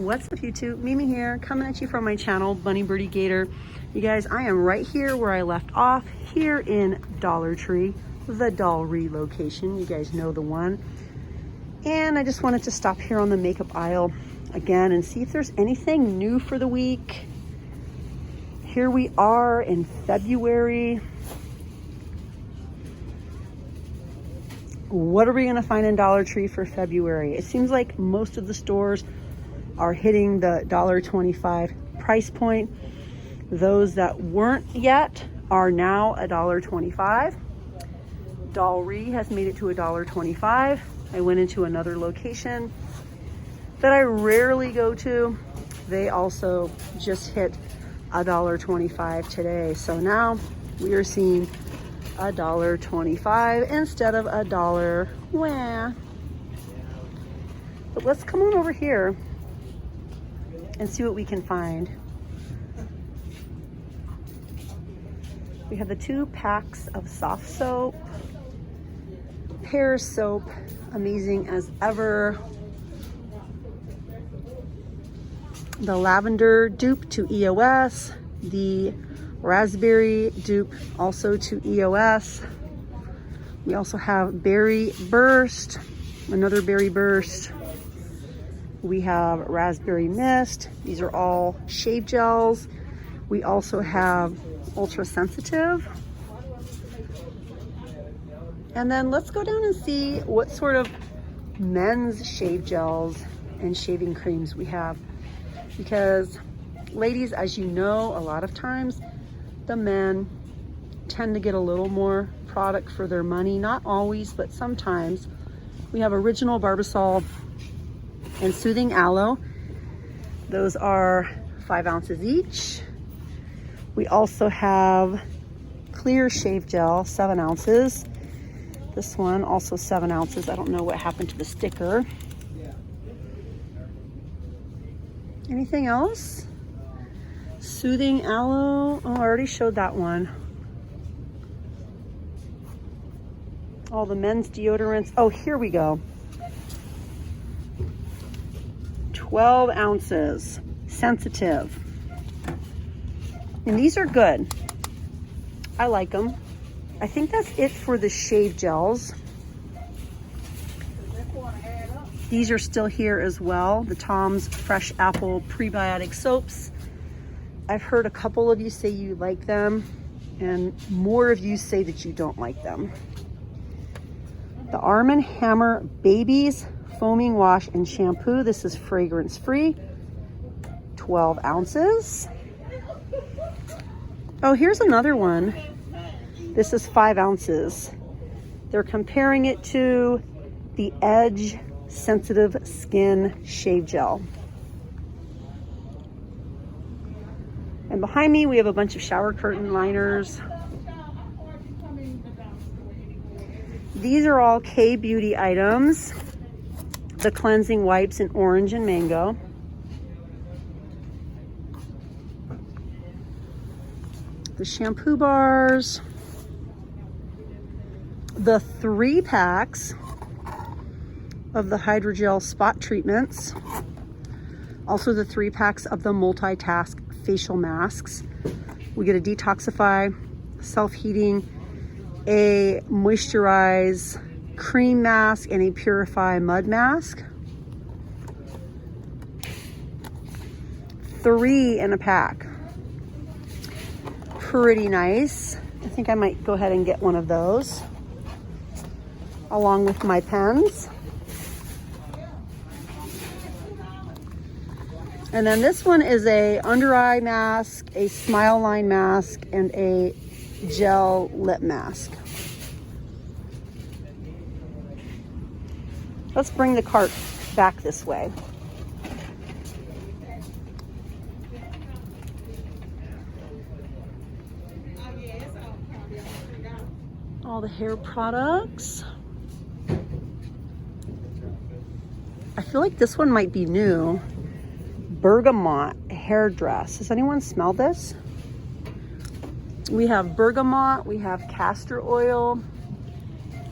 What's up YouTube? Mimi here, coming at you from my channel, Bunny Birdie Gator. You guys, I am right here where I left off, here in Dollar Tree, the Dolly location. You guys know the one. And I just wanted to stop here on the makeup aisle again and see if there's anything new for the week. Here we are in February. What are we gonna find in Dollar Tree for February? It seems like most of the stores are hitting the $1.25 price point. Those that weren't yet are now $1.25. Dolly has made it to $1.25. I went into another location that I rarely go to. They also just hit $1.25 today. So now we are seeing $1.25 instead of $1. Wah. But let's come on over here and see what we can find. We have the 2 packs of soft soap, pear soap, amazing as ever. The lavender dupe to EOS, the raspberry dupe also to EOS. We also have berry burst, another berry burst. We have raspberry mist. These are all shave gels. We also have ultra sensitive. And then let's go down and see what sort of men's shave gels and shaving creams we have. Because ladies, as you know, a lot of times the men tend to get a little more product for their money. Not always, but sometimes. We have Original Barbasol and Soothing Aloe. Those are 5 ounces each. We also have Clear Shave Gel, 7 ounces. This one also 7 ounces. I don't know what happened to the sticker. Anything else? Soothing Aloe. Oh, I already showed that one. All the men's deodorants. Oh, here we go. 12 ounces, sensitive. And these are good. I like them. I think that's it for the shave gels. These are still here as well. The Tom's Fresh Apple Prebiotic Soaps. I've heard a couple of you say you like them, and more of you say that you don't like them. The Arm & Hammer Babies Foaming Wash and Shampoo. This is fragrance free, 12 ounces. Oh, here's another one. This is 5 ounces. They're comparing it to the Edge Sensitive Skin Shave Gel. And behind me, we have a bunch of shower curtain liners. These are all K-Beauty items. The cleansing wipes in orange and mango. The shampoo bars. The 3 packs of the hydrogel spot treatments. Also the 3 packs of the multitask facial masks. We get a detoxify, self-heating, a moisturize cream mask, and a purify mud mask. 3 in a pack. Pretty nice. I think I might go ahead and get one of those along with my pens. And then this one is a under eye mask, a smile line mask, and a gel lip mask. Let's bring the cart back this way. All the hair products. I feel like this one might be new. Bergamot hair dress. Does anyone smell this? We have bergamot, we have castor oil,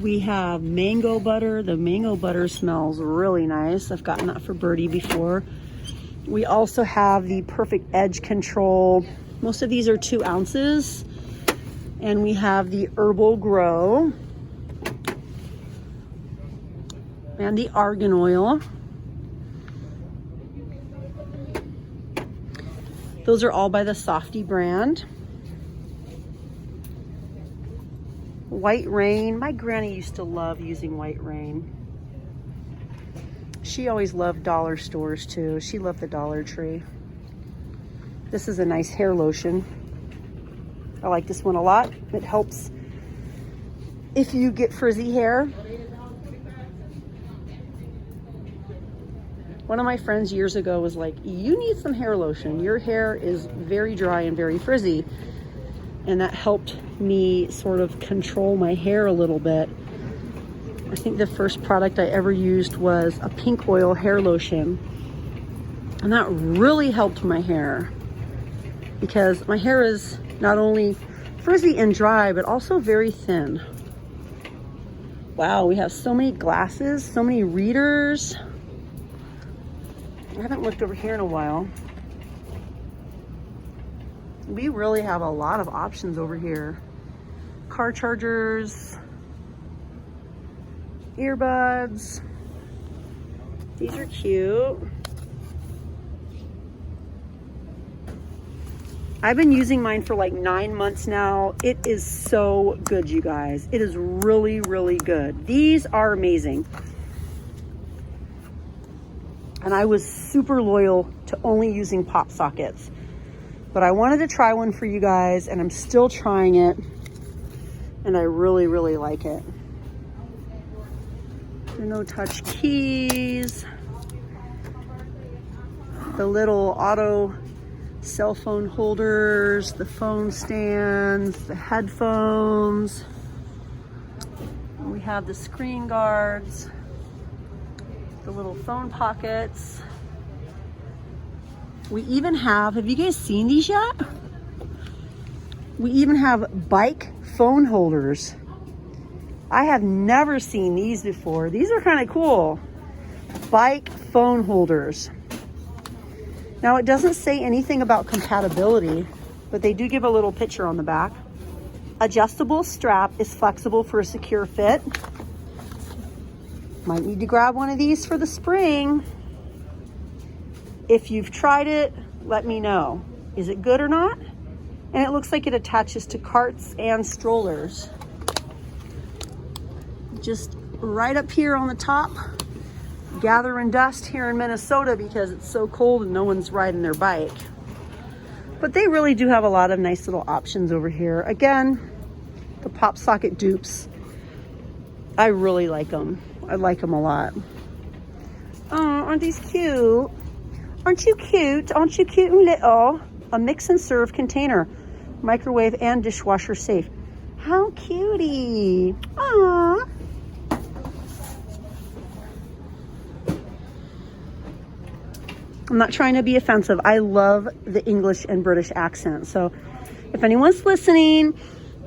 We have mango butter. The mango butter smells really nice. I've gotten that for Birdy before. We also have the Perfect Edge Control. Most of these are 2 ounces. And we have the Herbal Grow and the Argan Oil. Those are all by the Softy brand. White Rain. My granny used to love using White Rain. She always loved dollar stores too. She loved the Dollar Tree. This is a nice hair lotion. I like this one a lot. It helps if you get frizzy hair. One of my friends years ago was like, you need some hair lotion. Your hair is very dry and very frizzy. And that helped me sort of control my hair a little bit. I think the first product I ever used was a pink oil hair lotion. And that really helped my hair because my hair is not only frizzy and dry, but also very thin. Wow, we have so many glasses, so many readers. I haven't looked over here in a while. We really have a lot of options over here. Car chargers, earbuds. These are cute. I've been using mine for like 9 months now. It is so good, you guys. It is really, really good. These are amazing. And I was super loyal to only using pop sockets. But I wanted to try one for you guys, and I'm still trying it. And I really, really like it. There are no touch keys. The little auto cell phone holders, the phone stands, the headphones. We have the screen guards, the little phone pockets. We even have you guys seen these yet? We even have bike phone holders. I have never seen these before. These are kind of cool. Bike phone holders. Now it doesn't say anything about compatibility, but they do give a little picture on the back. Adjustable strap is flexible for a secure fit. Might need to grab one of these for the spring. If you've tried it, let me know. Is it good or not? And it looks like it attaches to carts and strollers. Just right up here on the top, gathering dust here in Minnesota because it's so cold and no one's riding their bike. But they really do have a lot of nice little options over here. Again, the pop socket dupes. I really like them. I like them a lot. Oh, aren't these cute? Aren't you cute? Aren't you cute and little? A mix and serve container. Microwave and dishwasher safe. How cutie. Aww. I'm not trying to be offensive. I love the English and British accent. So if anyone's listening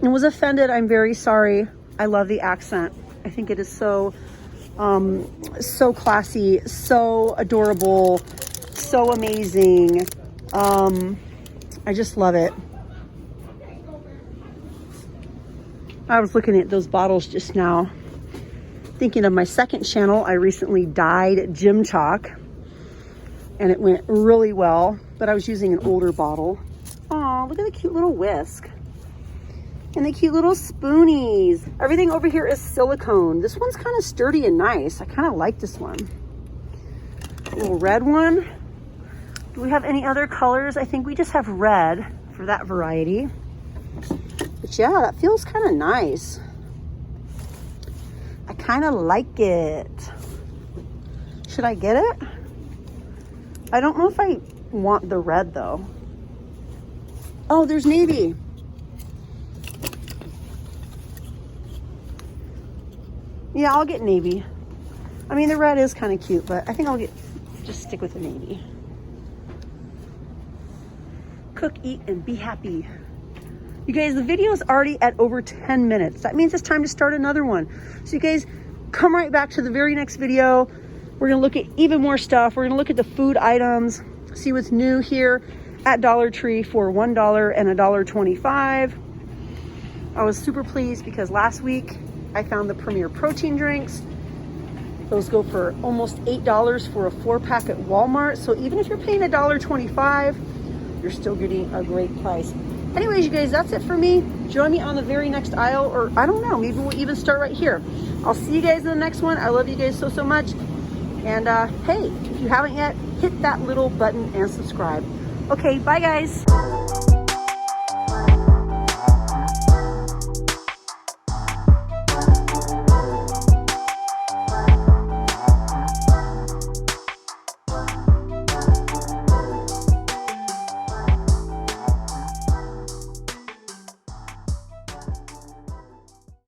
and was offended, I'm very sorry. I love the accent. I think it is so classy, so adorable, so amazing. I just love it. I was looking at those bottles just now, thinking of my second channel. I recently dyed Gym Chalk, and it went really well, but I was using an older bottle. Aw, look at the cute little whisk. And the cute little spoonies. Everything over here is silicone. This one's kind of sturdy and nice. I kind of like this one. A little red one. Do we have any other colors? I think we just have red for that variety. But yeah, that feels kind of nice. I kind of like it. Should I get it? I don't know if I want the red though. Oh, there's navy. Yeah, I'll get navy. I mean, the red is kind of cute, but I think I'll just stick with the navy. Cook, eat, and be happy. You guys, the video is already at over 10 minutes. That means it's time to start another one. So you guys, come right back to the very next video. We're gonna look at even more stuff. We're gonna look at the food items. see what's new here at Dollar Tree for $1 and $1.25. I was super pleased because last week I found the Premier protein drinks. Those go for almost $8 for a 4-pack at Walmart. So even if you're paying $1.25, you're still getting a great price. Anyways, you guys, that's it for me. Join me on the very next aisle, or I don't know, maybe we'll even start right here. I'll see you guys in the next one. I love you guys so, so much. And hey, if you haven't yet, hit that little button and subscribe. Okay, bye guys.